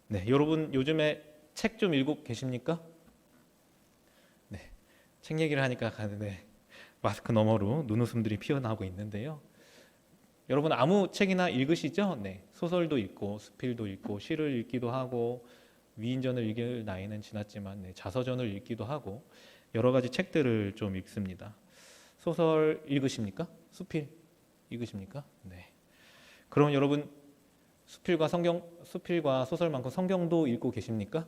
네, 여러분 요즘에 책 좀 읽고 계십니까? 네, 책 얘기를 하니까 네, 마스크 너머로 눈웃음들이 피어나고 있는데요. 여러분 아무 책이나 읽으시죠? 네, 소설도 읽고 수필도 읽고 시를 읽기도 하고 위인전을 읽을 나이는 지났지만 네, 자서전을 읽기도 하고 여러 가지 책들을 좀 읽습니다. 소설 읽으십니까? 수필 읽으십니까? 네. 그럼 여러분 수필과 소설만큼 성경도 읽고 계십니까?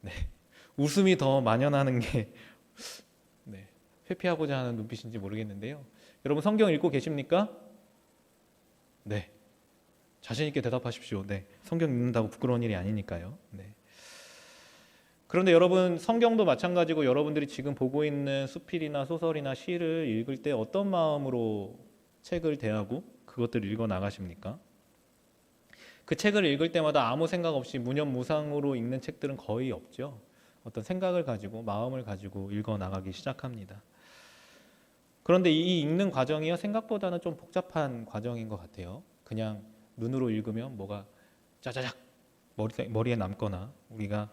네. 웃음이 더 만연하는 게 네, 회피하고자 하는 눈빛인지 모르겠는데요. 여러분 성경 읽고 계십니까? 네. 자신 있게 대답하십시오. 네. 성경 읽는다고 부끄러운 일이 아니니까요. 네. 그런데 여러분 성경도 마찬가지고 여러분들이 지금 보고 있는 수필이나 소설이나 시를 읽을 때 어떤 마음으로 책을 대하고 그것들을 읽어 나가십니까? 그 책을 읽을 때마다 아무 생각 없이 무념무상으로 읽는 책들은 거의 없죠. 어떤 생각을 가지고 마음을 가지고 읽어 나가기 시작합니다. 그런데 이 읽는 과정이요 생각보다는 좀 복잡한 과정인 것 같아요. 그냥 눈으로 읽으면 뭐가 짜자작 머리에 남거나 우리가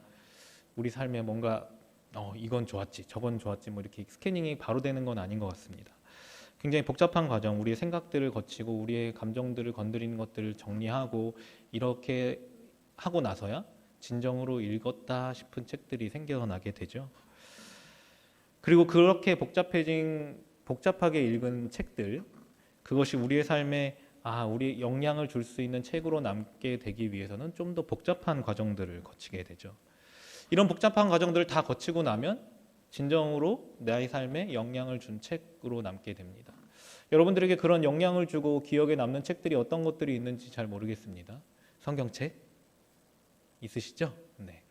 우리 삶에 뭔가 이건 좋았지 저건 좋았지 뭐 이렇게 스캐닝이 바로 되는 건 아닌 것 같습니다. 굉장히 복잡한 과정, 우리의 생각들을 거치고 우리의 감정들을 건드리는 것들을 정리하고 이렇게 하고 나서야 진정으로 읽었다 싶은 책들이 생겨나게 되죠. 그리고 그렇게 복잡하게 읽은 책들, 그것이 우리의 삶에 우리 영향을 줄 수 있는 책으로 남게 되기 위해서는 좀 더 복잡한 과정들을 거치게 되죠. 이런 복잡한 과정들을 다 거치고 나면 진정으로 나의 삶에 영향을 준 책으로 남게 됩니다. 여러분들에게 그런 영향을 주고 기억에 남는 책들이 어떤 것들이 있는지 잘 모르겠습니다. 성경책 있으시죠? 네.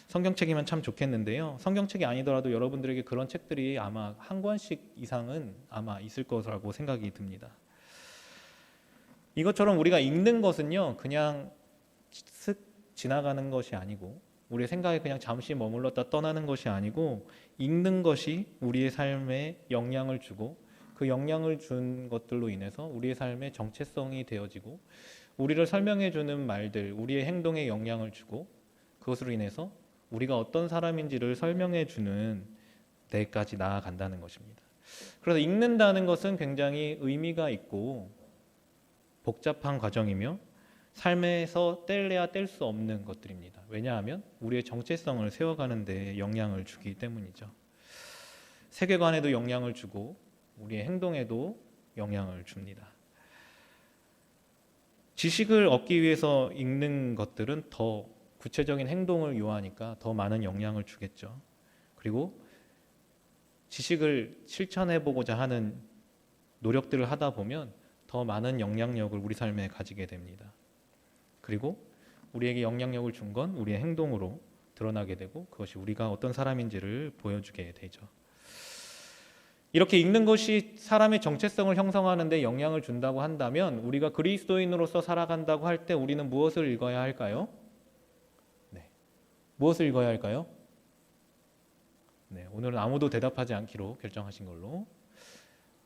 성경책이면 참 좋겠는데요. 성경책이 아니더라도 여러분들에게 그런 책들이 아마 한 권씩 이상은 아마 있을 거라고 생각이 듭니다. 이것처럼 우리가 읽는 것은요, 그냥 슥 지나가는 것이 아니고 우리의 생각에 그냥 잠시 머물렀다 떠나는 것이 아니고 읽는 것이 우리의 삶에 영향을 주고 그 영향을 준 것들로 인해서 우리의 삶의 정체성이 되어지고 우리를 설명해 주는 말들, 우리의 행동에 영향을 주고 그것으로 인해서 우리가 어떤 사람인지를 설명해 주는 데까지 나아간다는 것입니다. 그래서 읽는다는 것은 굉장히 의미가 있고 복잡한 과정이며 삶에서 뗄래야 뗄 수 없는 것들입니다. 왜냐하면 우리의 정체성을 세워가는 데 영향을 주기 때문이죠. 세계관에도 영향을 주고 우리의 행동에도 영향을 줍니다. 지식을 얻기 위해서 읽는 것들은 더 구체적인 행동을 요하니까 더 많은 영향을 주겠죠. 그리고 지식을 실천해보고자 하는 노력들을 하다 보면 더 많은 영향력을 우리 삶에 가지게 됩니다. 그리고 우리에게 영향력을 준 건 우리의 행동으로 드러나게 되고 그것이 우리가 어떤 사람인지를 보여주게 되죠. 이렇게 읽는 것이 사람의 정체성을 형성하는 데 영향을 준다고 한다면 우리가 그리스도인으로서 살아간다고 할 때 우리는 무엇을 읽어야 할까요? 네. 무엇을 읽어야 할까요? 네, 오늘은 아무도 대답하지 않기로 결정하신 걸로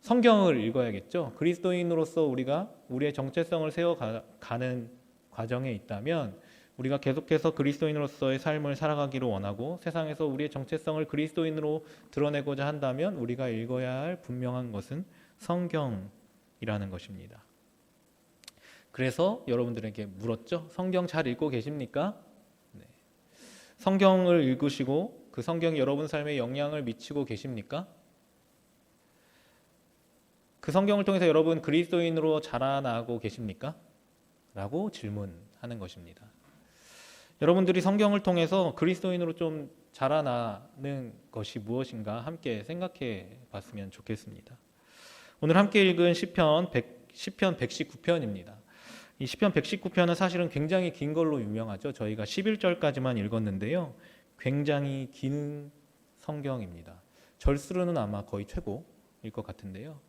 성경을 읽어야겠죠. 그리스도인으로서 우리가 우리의 정체성을 세워가는 과정에 있다면 우리가 계속해서 그리스도인으로서의 삶을 살아가기를 원하고 세상에서 우리의 정체성을 그리스도인으로 드러내고자 한다면 우리가 읽어야 할 분명한 것은 성경이라는 것입니다. 그래서 여러분들에게 물었죠. 성경 잘 읽고 계십니까? 네. 성경을 읽으시고 그 성경이 여러분 삶에 영향을 미치고 계십니까? 그 성경을 통해서 여러분 그리스도인으로 자라나고 계십니까? 라고 질문하는 것입니다. 여러분들이 성경을 통해서 그리스도인으로 좀 자라나는 것이 무엇인가 함께 생각해 봤으면 좋겠습니다. 오늘 함께 읽은 시편 119편입니다. 이 시편 119편은 사실은 굉장히 긴 걸로 유명하죠. 저희가 11절까지만 읽었는데요. 굉장히 긴 성경입니다. 절수로는 아마 거의 최고일 것 같은데요.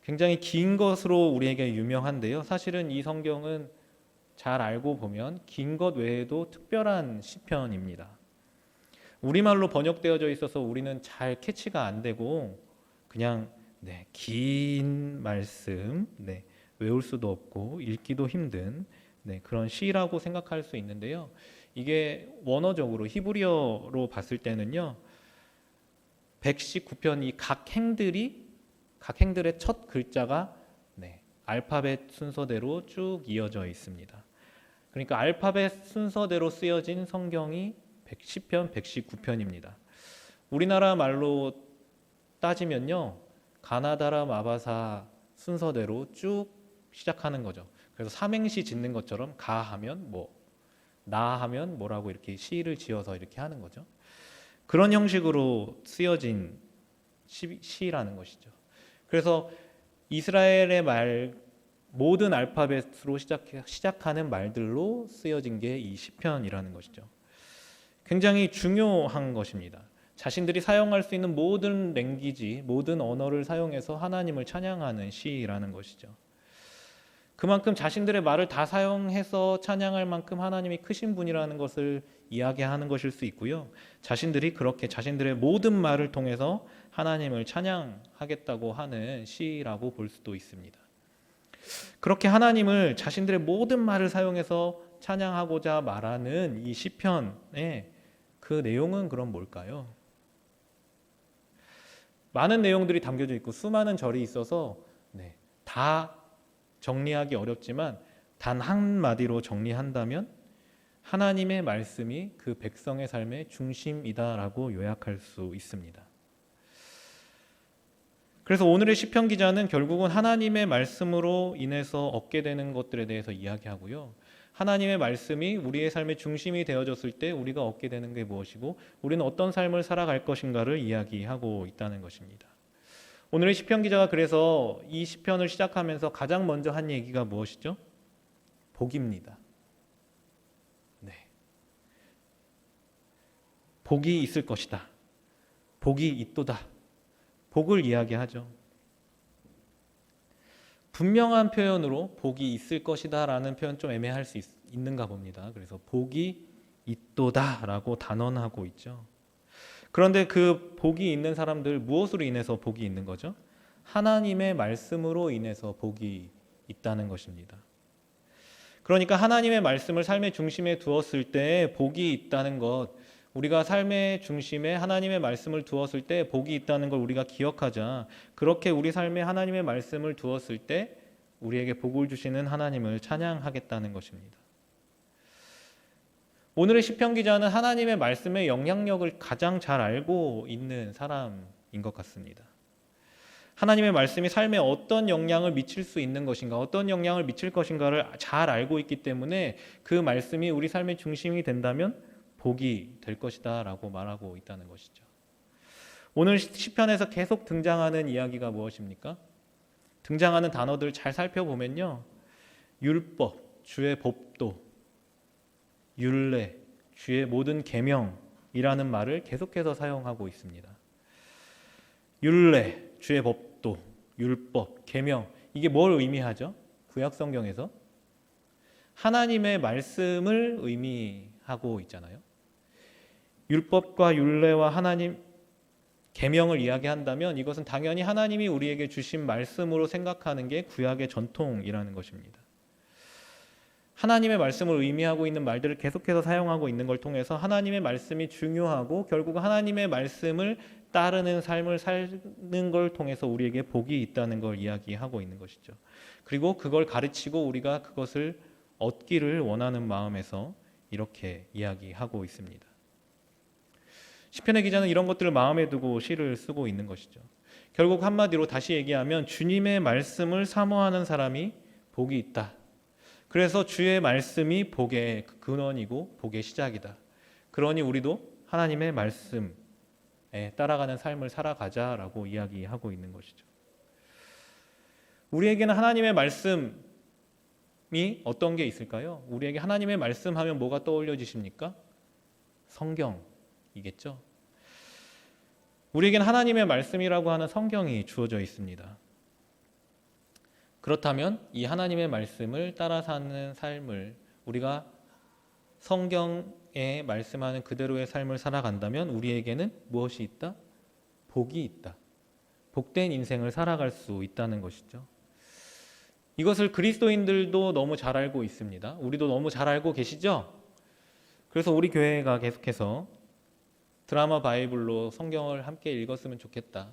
굉장히 긴 것으로 우리에게 유명한데요. 사실은 이 성경은 잘 알고 보면 긴 것 외에도 특별한 시편입니다. 우리말로 번역되어져 있어서 우리는 잘 캐치가 안 되고 그냥 긴 말씀, 외울 수도 없고 읽기도 힘든 그런 시라고 생각할 수 있는데요. 이게 원어적으로 히브리어로 봤을 때는요. 119편 이 각 행들의 첫 글자가 알파벳 순서대로 쭉 이어져 있습니다. 그러니까 알파벳 순서대로 쓰여진 성경이 110편, 119편입니다. 우리나라 말로 따지면요. 가나다라 마바사 순서대로 쭉 시작하는 거죠. 그래서 삼행시 짓는 것처럼 가 하면 뭐, 나 하면 뭐라고 이렇게 시를 지어서 이렇게 하는 거죠. 그런 형식으로 쓰여진 시라는 것이죠. 그래서 이스라엘의 모든 알파벳으로 시작하는 말들로 쓰여진 게 이 시편이라는 것이죠. 굉장히 중요한 것입니다. 자신들이 사용할 수 있는 모든 랭귀지, 모든 언어를 사용해서 하나님을 찬양하는 시라는 것이죠. 그만큼 자신들의 말을 다 사용해서 찬양할 만큼 하나님이 크신 분이라는 것을 이야기하는 것일 수 있고요. 자신들이 그렇게 자신들의 모든 말을 통해서 하나님을 찬양하겠다고 하는 시라고 볼 수도 있습니다. 그렇게 하나님을 자신들의 모든 말을 사용해서 찬양하고자 말하는 이 시편의 그 내용은 그럼 뭘까요? 많은 내용들이 담겨져 있고 수많은 절이 있어서 다 정리하기 어렵지만 단 한마디로 정리한다면 하나님의 말씀이 그 백성의 삶의 중심이다라고 요약할 수 있습니다. 그래서 오늘의 시편 기자는 결국은 하나님의 말씀으로 인해서 얻게 되는 것들에 대해서 이야기하고요. 하나님의 말씀이 우리의 삶의 중심이 되어졌을 때 우리가 얻게 되는 게 무엇이고 우리는 어떤 삶을 살아갈 것인가를 이야기하고 있다는 것입니다. 오늘의 시편 기자가 그래서 이 시편을 시작하면서 가장 먼저 한 얘기가 무엇이죠? 복입니다. 복이 있을 것이다. 복이 있도다. 복을 이야기하죠. 분명한 표현으로 복이 있을 것이다 라는 표현 좀 애매할 수 있는가 봅니다. 그래서 복이 있도다 라고 단언하고 있죠. 그런데 그 복이 있는 사람들 무엇으로 인해서 복이 있는 거죠? 하나님의 말씀으로 인해서 복이 있다는 것입니다. 그러니까 하나님의 말씀을 삶의 중심에 두었을 때 복이 있다는 것, 우리가 삶의 중심에 하나님의 말씀을 두었을 때 복이 있다는 걸 우리가 기억하자. 그렇게 우리 삶에 하나님의 말씀을 두었을 때 우리에게 복을 주시는 하나님을 찬양하겠다는 것입니다. 오늘의 시편 기자는 하나님의 말씀의 영향력을 가장 잘 알고 있는 사람인 것 같습니다. 하나님의 말씀이 삶에 어떤 영향을 미칠 수 있는 것인가, 어떤 영향을 미칠 것인가를 잘 알고 있기 때문에 그 말씀이 우리 삶의 중심이 된다면 복이 될 것이다 라고 말하고 있다는 것이죠. 오늘 시편에서 계속 등장하는 이야기가 무엇입니까? 등장하는 단어들 잘 살펴보면요. 율법, 주의 법도, 율례, 주의 모든 계명이라는 말을 계속해서 사용하고 있습니다. 율례, 주의 법도, 율법, 계명, 이게 뭘 의미하죠? 구약 성경에서 하나님의 말씀을 의미하고 있잖아요. 율법과 율례와 하나님 계명을 이야기한다면 이것은 당연히 하나님이 우리에게 주신 말씀으로 생각하는 게 구약의 전통이라는 것입니다. 하나님의 말씀을 의미하고 있는 말들을 계속해서 사용하고 있는 걸 통해서 하나님의 말씀이 중요하고 결국 하나님의 말씀을 따르는 삶을 사는 걸 통해서 우리에게 복이 있다는 걸 이야기하고 있는 것이죠. 그리고 그걸 가르치고 우리가 그것을 얻기를 원하는 마음에서 이렇게 이야기하고 있습니다. 시편의 기자는 이런 것들을 마음에 두고 시를 쓰고 있는 것이죠. 결국 한마디로 다시 얘기하면 주님의 말씀을 사모하는 사람이 복이 있다. 그래서 주의 말씀이 복의 근원이고 복의 시작이다. 그러니 우리도 하나님의 말씀에 따라가는 삶을 살아가자라고 이야기하고 있는 것이죠. 우리에게는 하나님의 말씀이 어떤 게 있을까요? 우리에게 하나님의 말씀하면 뭐가 떠올려지십니까? 성경이겠죠. 우리에게는 하나님의 말씀이라고 하는 성경이 주어져 있습니다. 그렇다면 이 하나님의 말씀을 따라 사는 삶을 우리가 성경에 말씀하는 그대로의 삶을 살아간다면 우리에게는 무엇이 있다? 복이 있다. 복된 인생을 살아갈 수 있다는 것이죠. 이것을 그리스도인들도 너무 잘 알고 있습니다. 우리도 너무 잘 알고 계시죠? 그래서 우리 교회가 계속해서 드라마 바이블로 성경을 함께 읽었으면 좋겠다.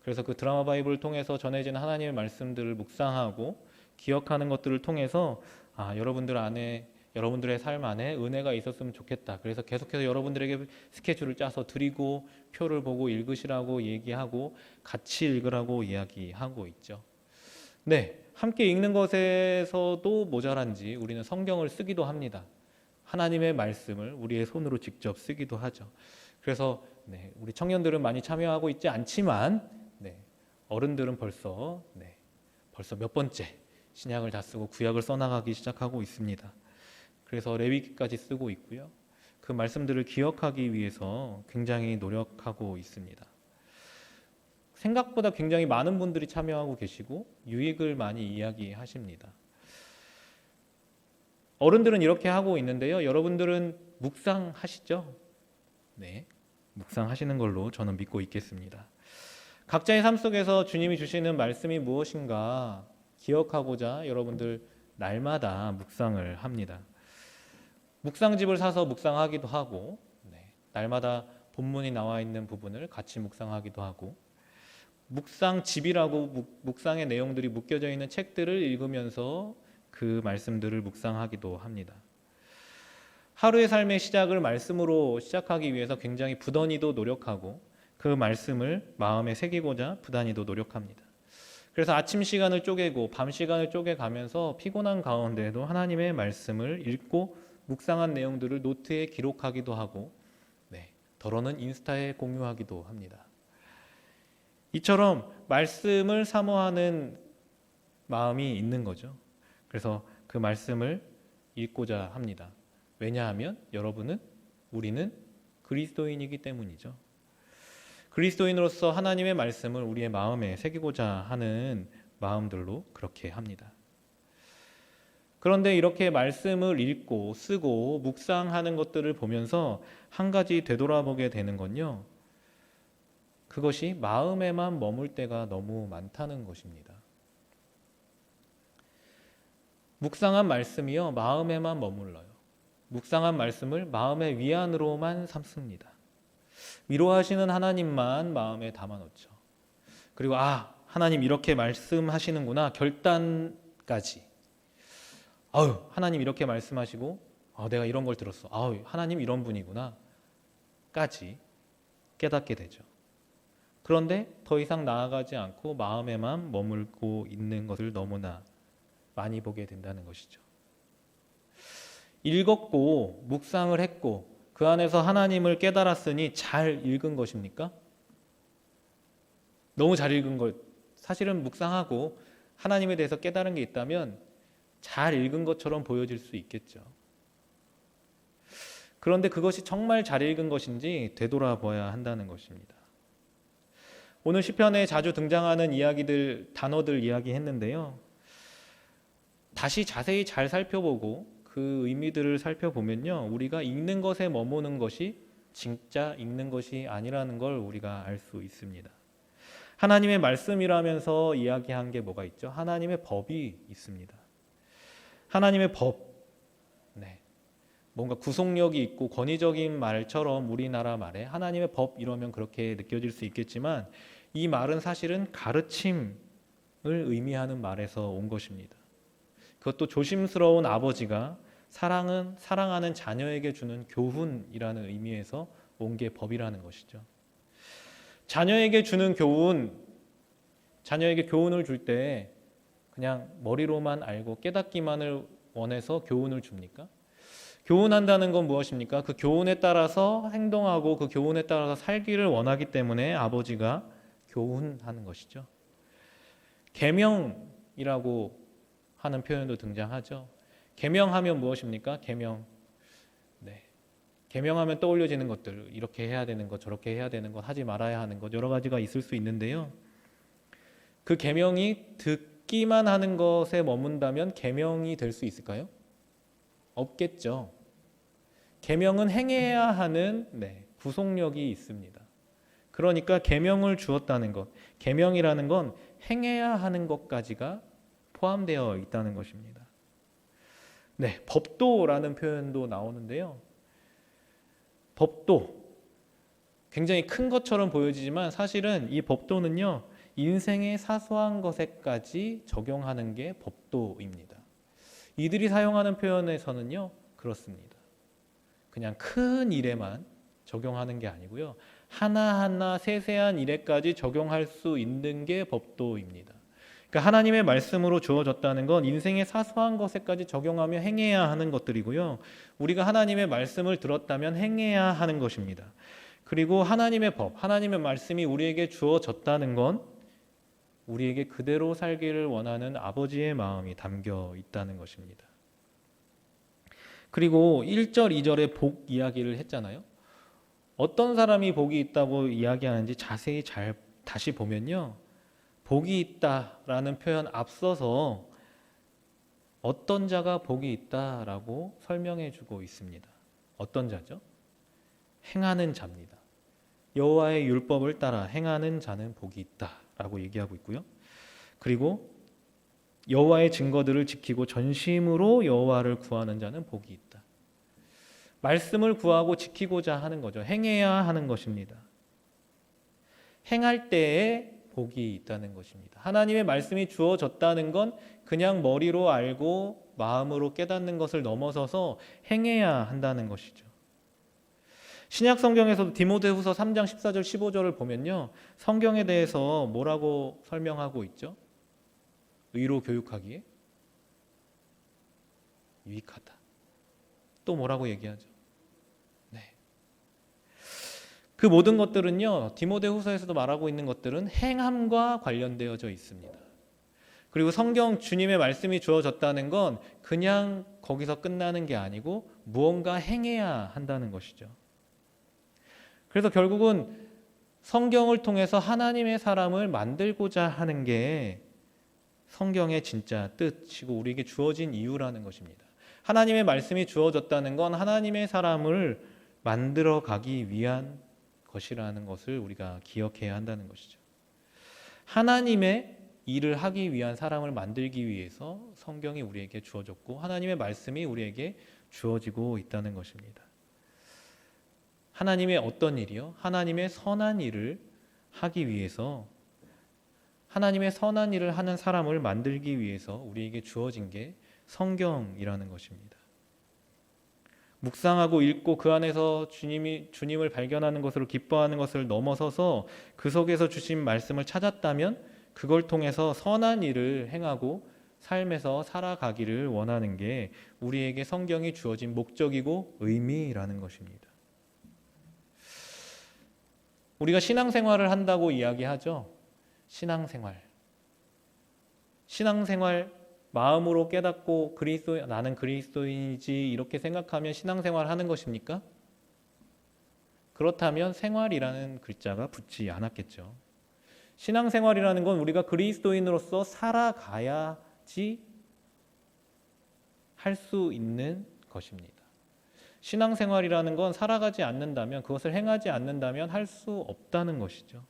그래서 그 드라마 바이블을 통해서 전해지는 하나님의 말씀들을 묵상하고 기억하는 것들을 통해서 여러분들 안에, 여러분들의 삶 안에 은혜가 있었으면 좋겠다. 그래서 계속해서 여러분들에게 스케줄을 짜서 드리고 표를 보고 읽으시라고 얘기하고 같이 읽으라고 이야기하고 있죠. 네, 함께 읽는 것에서도 모자란지 우리는 성경을 쓰기도 합니다. 하나님의 말씀을 우리의 손으로 직접 쓰기도 하죠. 그래서 우리 청년들은 많이 참여하고 있지 않지만 어른들은 벌써 몇 번째 신약을 다 쓰고 구약을 써나가기 시작하고 있습니다. 그래서 레위기까지 쓰고 있고요. 그 말씀들을 기억하기 위해서 굉장히 노력하고 있습니다. 생각보다 굉장히 많은 분들이 참여하고 계시고 유익을 많이 이야기하십니다. 어른들은 이렇게 하고 있는데요. 여러분들은 묵상하시죠? 네, 묵상하시는 걸로 저는 믿고 있겠습니다. 각자의 삶 속에서 주님이 주시는 말씀이 무엇인가 기억하고자 여러분들 날마다 묵상을 합니다. 묵상집을 사서 묵상하기도 하고 날마다 본문이 나와 있는 부분을 같이 묵상하기도 하고 묵상집이라고 묵상의 내용들이 묶여져 있는 책들을 읽으면서 그 말씀들을 묵상하기도 합니다. 하루의 삶의 시작을 말씀으로 시작하기 위해서 굉장히 부단히도 노력하고 그 말씀을 마음에 새기고자 부단히도 노력합니다. 그래서 아침 시간을 쪼개고 밤 시간을 쪼개가면서 피곤한 가운데에도 하나님의 말씀을 읽고 묵상한 내용들을 노트에 기록하기도 하고 더러는 인스타에 공유하기도 합니다. 이처럼 말씀을 사모하는 마음이 있는 거죠. 그래서 그 말씀을 읽고자 합니다. 왜냐하면 우리는 그리스도인이기 때문이죠. 그리스도인으로서 하나님의 말씀을 우리의 마음에 새기고자 하는 마음들로 그렇게 합니다. 그런데 이렇게 말씀을 읽고 쓰고 묵상하는 것들을 보면서 한 가지 되돌아보게 되는 건요. 그것이 마음에만 머물 때가 너무 많다는 것입니다. 묵상한 말씀이요, 마음에만 머물러요. 묵상한 말씀을 마음의 위안으로만 삼습니다. 위로하시는 하나님만 마음에 담아놓죠. 그리고 하나님 이렇게 말씀하시는구나 결단까지. 하나님 이렇게 말씀하시고 내가 이런 걸 들었어. 하나님 이런 분이구나 까지 깨닫게 되죠. 그런데 더 이상 나아가지 않고 마음에만 머물고 있는 것을 너무나 많이 보게 된다는 것이죠. 읽었고 묵상을 했고 그 안에서 하나님을 깨달았으니 잘 읽은 것입니까? 너무 잘 읽은 것, 사실은 묵상하고 하나님에 대해서 깨달은 게 있다면 잘 읽은 것처럼 보여질 수 있겠죠. 그런데 그것이 정말 잘 읽은 것인지 되돌아봐야 한다는 것입니다. 오늘 시편에 자주 등장하는 단어들 이야기했는데요. 다시 자세히 잘 살펴보고 그 의미들을 살펴보면요. 우리가 읽는 것에 머무는 것이 진짜 읽는 것이 아니라는 걸 우리가 알 수 있습니다. 하나님의 말씀이라면서 이야기한 게 뭐가 있죠? 하나님의 법이 있습니다. 하나님의 법, 뭔가 구속력이 있고 권위적인 말처럼 우리나라 말에 하나님의 법 이러면 그렇게 느껴질 수 있겠지만 이 말은 사실은 가르침을 의미하는 말에서 온 것입니다. 그것도 조심스러운 아버지가 사랑하는 자녀에게 주는 교훈이라는 의미에서 온 게 법이라는 것이죠. 자녀에게 주는 자녀에게 교훈을 줄 때 그냥 머리로만 알고 깨닫기만을 원해서 교훈을 줍니까? 교훈한다는 건 무엇입니까? 그 교훈에 따라서 행동하고 그 교훈에 따라서 살기를 원하기 때문에 아버지가 교훈하는 것이죠. 계명이라고 하는 표현도 등장하죠. 계명하면 무엇입니까? 계명하면 떠올려지는 것들, 이렇게 해야 되는 것, 저렇게 해야 되는 것, 하지 말아야 하는 것, 여러 가지가 있을 수 있는데요. 그 계명이 듣기만 하는 것에 머문다면 계명이 될 수 있을까요? 없겠죠. 계명은 행해야 하는 구속력이 있습니다. 그러니까 계명을 주었다는 것, 계명이라는 건 행해야 하는 것까지가 포함되어 있다는 것입니다. 네, 법도라는 표현도 나오는데요. 법도 굉장히 큰 것처럼 보여지지만 사실은 이 법도는요, 인생의 사소한 것에까지 적용하는 게 법도입니다. 이들이 사용하는 표현에서는요, 그렇습니다. 그냥 큰 일에만 적용하는 게 아니고요, 하나하나 세세한 일에까지 적용할 수 있는 게 법도입니다. 그러니까 하나님의 말씀으로 주어졌다는 건 인생의 사소한 것에까지 적용하며 행해야 하는 것들이고요, 우리가 하나님의 말씀을 들었다면 행해야 하는 것입니다. 그리고 하나님의 법, 하나님의 말씀이 우리에게 주어졌다는 건 우리에게 그대로 살기를 원하는 아버지의 마음이 담겨 있다는 것입니다. 그리고 1절, 2절에 복 이야기를 했잖아요. 어떤 사람이 복이 있다고 이야기하는지 자세히 잘 다시 보면요, 복이 있다라는 표현 앞서서 어떤 자가 복이 있다라고 설명해 주고 있습니다. 어떤 자죠? 행하는 자입니다. 여호와의 율법을 따라 행하는 자는 복이 있다라고 얘기하고 있고요. 그리고 여호와의 증거들을 지키고 전심으로 여호와를 구하는 자는 복이 있다. 말씀을 구하고 지키고자 하는 거죠. 행해야 하는 것입니다. 행할 때에 복이 있다는 것입니다. 하나님의 말씀이 주어졌다는 건 그냥 머리로 알고 마음으로 깨닫는 것을 넘어서서 행해야 한다는 것이죠. 신약 성경에서도 디모데후서 3장 14절 15절을 보면요, 성경에 대해서 뭐라고 설명하고 있죠? 의로 교육하기에 유익하다. 또 뭐라고 얘기하죠? 네. 그 모든 것들은요, 디모데후서에서도 말하고 있는 것들은 행함과 관련되어져 있습니다. 그리고 성경 주님의 말씀이 주어졌다는 건 그냥 거기서 끝나는 게 아니고 무언가 행해야 한다는 것이죠. 그래서 결국은 성경을 통해서 하나님의 사람을 만들고자 하는 게 성경의 진짜 뜻이고 우리에게 주어진 이유라는 것입니다. 하나님의 말씀이 주어졌다는 건 하나님의 사람을 만들어 가기 위한 것이라는 것을 우리가 기억해야 한다는 것이죠. 하나님의 일을 하기 위한 사람을 만들기 위해서 성경이 우리에게 주어졌고 하나님의 말씀이 우리에게 주어지고 있다는 것입니다. 하나님의 어떤 일이요? 하나님의 선한 일을 하기 위해서, 하나님의 선한 일을 하는 사람을 만들기 위해서 우리에게 주어진 게 성경이라는 것입니다. 묵상하고 읽고 그 안에서 주님을 발견하는 것으로 기뻐하는 것을 넘어서서 그 속에서 주신 말씀을 찾았다면 그걸 통해서 선한 일을 행하고 삶에서 살아가기를 원하는 게 우리에게 성경이 주어진 목적이고 의미라는 것입니다. 우리가 신앙생활을 한다고 이야기하죠. 신앙생활 마음으로 깨닫고 나는 그리스도인이지 이렇게 생각하면 신앙생활 하는 것입니까? 그렇다면 생활이라는 글자가 붙지 않았겠죠. 신앙생활이라는 건 우리가 그리스도인으로서 살아가야지 할 수 있는 것입니다. 신앙생활이라는 건 살아가지 않는다면, 그것을 행하지 않는다면 할 수 없다는 것이죠.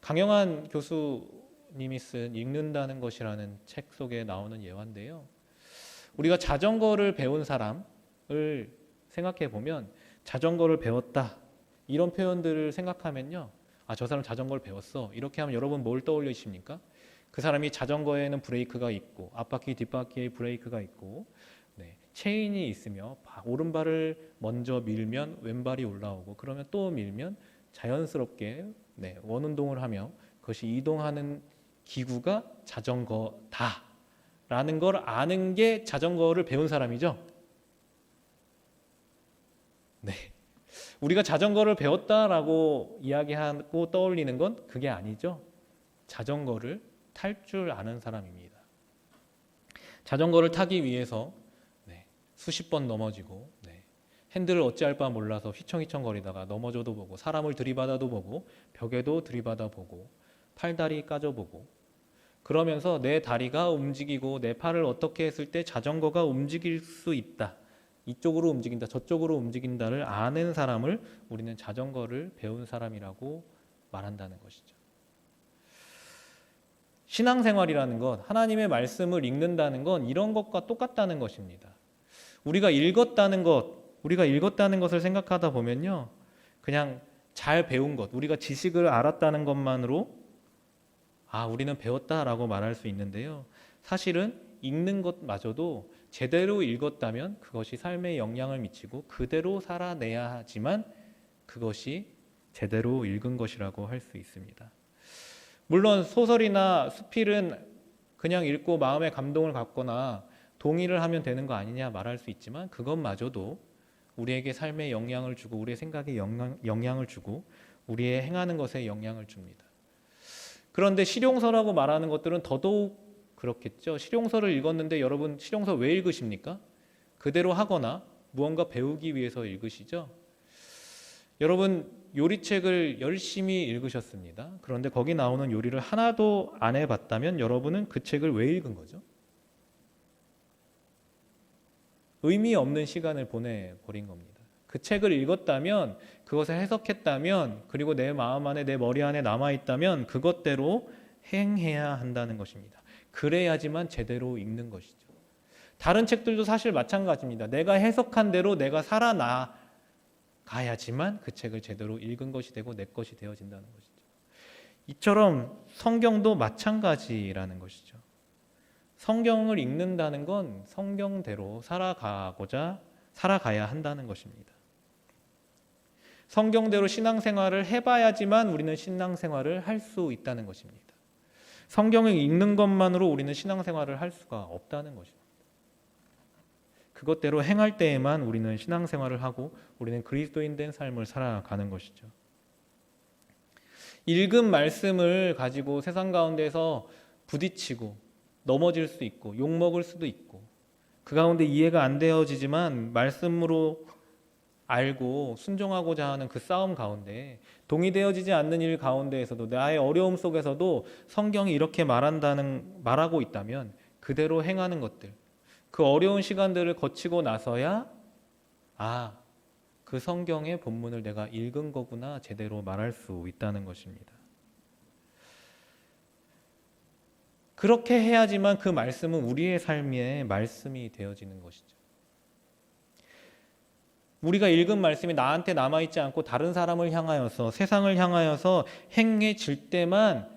강영한 교수님이 쓴 읽는다는 것이라는 책 속에 나오는 예화인데요. 우리가 자전거를 배운 사람을 생각해 보면 자전거를 배웠다 이런 표현들을 생각하면요, 아, 저 사람 자전거를 배웠어 이렇게 하면 여러분 뭘 떠올리십니까? 그 사람이 자전거에는 브레이크가 있고 앞바퀴 뒷바퀴에 브레이크가 있고 체인이 있으며 오른발을 먼저 밀면 왼발이 올라오고 그러면 또 밀면 자연스럽게 원운동을 하며 그것이 이동하는 기구가 자전거다라는 걸 아는 게 자전거를 배운 사람이죠. 네, 우리가 자전거를 배웠다라고 이야기하고 떠올리는 건 그게 아니죠. 자전거를 탈 줄 아는 사람입니다. 자전거를 타기 위해서 수십 번 넘어지고 핸들을 어찌할 바 몰라서 휘청휘청거리다가 넘어져도 보고 사람을 들이받아도 보고 벽에도 들이받아 보고 팔다리 까져보고 그러면서 내 다리가 움직이고 내 팔을 어떻게 했을 때 자전거가 움직일 수 있다, 이쪽으로 움직인다 저쪽으로 움직인다를 아는 사람을 우리는 자전거를 배운 사람이라고 말한다는 것이죠. 신앙생활이라는 것, 하나님의 말씀을 읽는다는 건 이런 것과 똑같다는 것입니다. 우리가 읽었다는 것을 생각하다 보면요, 그냥 잘 배운 것, 우리가 지식을 알았다는 것만으로 우리는 배웠다라고 말할 수 있는데요. 사실은 읽는 것마저도 제대로 읽었다면 그것이 삶에 영향을 미치고 그대로 살아내야 하지만 그것이 제대로 읽은 것이라고 할 수 있습니다. 물론 소설이나 수필은 그냥 읽고 마음의 감동을 갖거나 동의를 하면 되는 거 아니냐 말할 수 있지만 그것마저도 우리에게 삶에 영향을 주고 우리의 생각에 영향을 주고 우리의 행하는 것에 영향을 줍니다. 그런데 실용서라고 말하는 것들은 더더욱 그렇겠죠. 실용서를 읽었는데 여러분 실용서 왜 읽으십니까? 그대로 하거나 무언가 배우기 위해서 읽으시죠? 여러분 요리책을 열심히 읽으셨습니다. 그런데 거기 나오는 요리를 하나도 안 해봤다면 여러분은 그 책을 왜 읽은 거죠? 의미 없는 시간을 보내버린 겁니다. 그 책을 읽었다면, 그것을 해석했다면, 그리고 내 마음 안에, 내 머리 안에 남아있다면 그것대로 행해야 한다는 것입니다. 그래야지만 제대로 읽는 것이죠. 다른 책들도 사실 마찬가지입니다. 내가 해석한 대로 내가 살아나가야지만 그 책을 제대로 읽은 것이 되고 내 것이 되어진다는 것이죠. 이처럼 성경도 마찬가지라는 것이죠. 성경을 읽는다는 건 성경대로 살아가야 한다는 것입니다. 성경대로 신앙생활을 해봐야지만 우리는 신앙생활을 할 수 있다는 것입니다. 성경을 읽는 것만으로 우리는 신앙생활을 할 수가 없다는 것입니다. 그것대로 행할 때에만 우리는 신앙생활을 하고 우리는 그리스도인 된 삶을 살아가는 것이죠. 읽은 말씀을 가지고 세상 가운데서 부딪히고 넘어질 수 있고 욕먹을 수도 있고 그 가운데 이해가 안 되어지지만 말씀으로 알고 순종하고자 하는 그 싸움 가운데 동의되어지지 않는 일 가운데에서도 나의 어려움 속에서도 성경이 이렇게 말하고 있다면 그대로 행하는 것들, 그 어려운 시간들을 거치고 나서야 그 성경의 본문을 내가 읽은 거구나 제대로 말할 수 있다는 것입니다. 그렇게 해야지만 그 말씀은 우리의 삶의 말씀이 되어지는 것이죠. 우리가 읽은 말씀이 나한테 남아있지 않고 다른 사람을 향하여서 세상을 향하여서 행해질 때만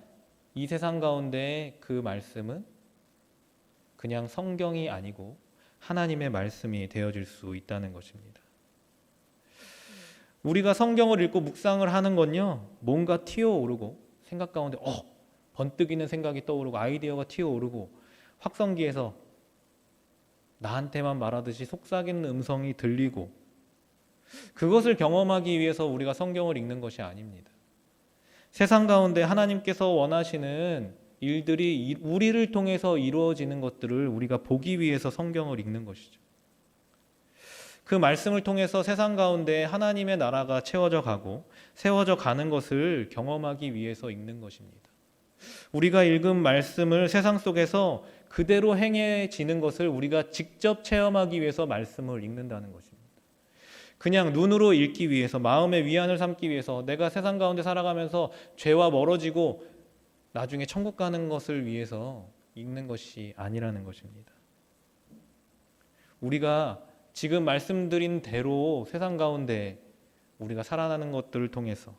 이 세상 가운데 그 말씀은 그냥 성경이 아니고 하나님의 말씀이 되어질 수 있다는 것입니다. 우리가 성경을 읽고 묵상을 하는 건요, 뭔가 튀어오르고 생각 가운데 번뜩이는 생각이 떠오르고 아이디어가 튀어오르고 확성기에서 나한테만 말하듯이 속삭이는 음성이 들리고 그것을 경험하기 위해서 우리가 성경을 읽는 것이 아닙니다. 세상 가운데 하나님께서 원하시는 일들이 우리를 통해서 이루어지는 것들을 우리가 보기 위해서 성경을 읽는 것이죠. 그 말씀을 통해서 세상 가운데 하나님의 나라가 채워져 가고 세워져 가는 것을 경험하기 위해서 읽는 것입니다. 우리가 읽은 말씀을 세상 속에서 그대로 행해지는 것을 우리가 직접 체험하기 위해서 말씀을 읽는다는 것입니다. 그냥 눈으로 읽기 위해서, 마음의 위안을 삼기 위해서, 내가 세상 가운데 살아가면서 죄와 멀어지고 나중에 천국 가는 것을 위해서 읽는 것이 아니라는 것입니다. 우리가 지금 말씀드린 대로 세상 가운데 우리가 살아나는 것들을 통해서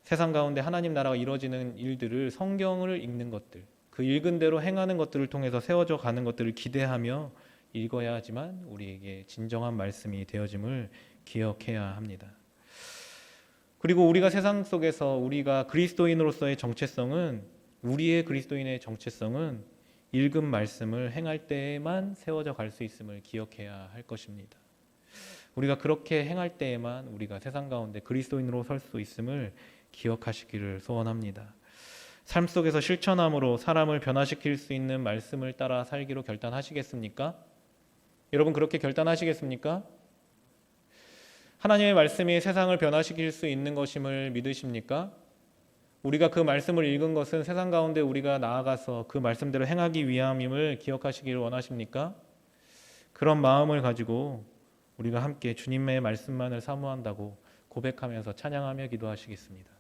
세상 가운데 하나님 나라가 이루어지는 일들을 성경을 읽는 것들, 그 읽은 대로 행하는 것들을 통해서 세워져 가는 것들을 기대하며 읽어야 하지만 우리에게 진정한 말씀이 되어짐을 기억해야 합니다. 그리고 우리가 세상 속에서 우리가 그리스도인으로서의 정체성은, 우리의 그리스도인의 정체성은 읽은 말씀을 행할 때에만 세워져 갈 수 있음을 기억해야 할 것입니다. 우리가 그렇게 행할 때에만 우리가 세상 가운데 그리스도인으로 설 수 있음을 기억하시기를 소원합니다. 삶 속에서 실천함으로 사람을 변화시킬 수 있는 말씀을 따라 살기로 결단하시겠습니까? 여러분 그렇게 결단하시겠습니까? 하나님의 말씀이 세상을 변화시킬 수 있는 것임을 믿으십니까? 우리가 그 말씀을 읽은 것은 세상 가운데 우리가 나아가서 그 말씀대로 행하기 위함임을 기억하시기를 원하십니까? 그런 마음을 가지고 우리가 함께 주님의 말씀만을 사모한다고 고백하면서 찬양하며 기도하시겠습니다.